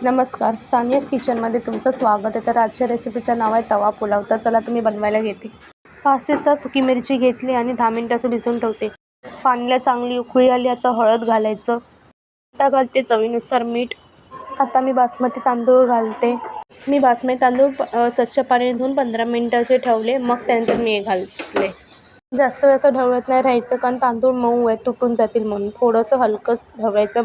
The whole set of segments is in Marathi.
नमस्कार, सानियाज किचनमध्ये तुमचं स्वागत आहे. तर आजच्या रेसिपीचं नाव आहे तवा पुलाव. तर चला तुम्ही बनवायला घेते. 5 ते 6 सुकी मिरची घेतली आणि 10 मिनिटं असं भिजवून ठेवते. पाण्याला चांगली उकळी आली, आता हळद घालायचं. आता घालते चवीनुसार मीठ. आता मी बासमती तांदूळ घालते. मी बासमती तांदूळ स्वच्छ पाण्याने धुवून 15 मिनिटं असे ठेवले, मग त्यानंतर मी हे घालते. जास्त वेळ असं ढवळत नाही राहायचं, कारण तांदूळ मऊ आहे, तुटून जातील म्हणून. थोडंसं हलकंच ढवळायचं.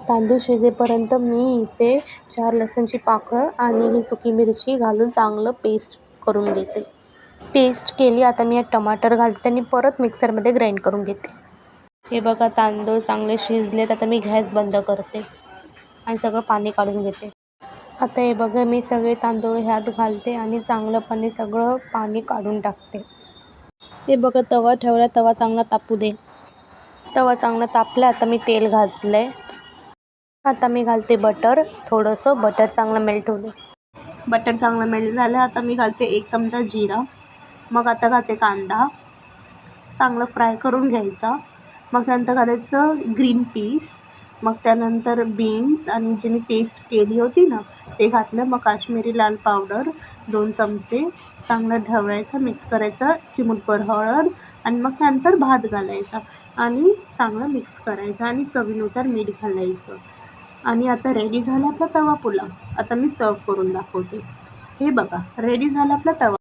तांदूळ शिजेपर्यंत मी इथे 4 लसूणची पाकळं आणि ही सुकी मिरची घालून चांगलं पेस्ट करून घेते. पेस्ट केली. आता मी यात टमाटर घालते आणि परत मिक्सरमध्ये ग्राइंड करून घेते. हे बघा, तांदूळ चांगले शिजलेत. आता मी गॅस बंद करते आणि सगळं पाणी काढून घेते. आता हे बघा, मी सगळे तांदूळ ह्यात घालते आणि चांगलंपणे सगळं पाणी काढून टाकते. हे बघा, तवा ठेवला. तवा चांगला तापू दे. तवा चांगला तापला. आता मी तेल घातलं आहे. आता मी घालते बटर. थोडंसं बटर चांगलं मेल्ट होऊ दे. बटर चांगलं मेल्ट झालं. आता मी घालते 1 चमचा जिरा. मग आता घालते कांदा. चांगलं फ्राय करून घ्यायचा. मग त्यानंतर घालायचं ग्रीन पीस. मग त्यानंतर बीन्स आणि जी मी पेस्ट केली होती ना, ते घातलं. मग काश्मीरी लाल पावडर 2 चमचे. चांगलं ढवळायचं, मिक्स करायचं. चिमूटभर हळद आणि मग त्यानंतर भात घालायचा आणि चांगलं मिक्स करायचं आणि चवीनुसार मीठ घालायचं. आणि आता रेडी झाला आपला तवा पुलाव. आता मी सर्व करून दाखवते. हे बघा, रेडी झाला आपला तवा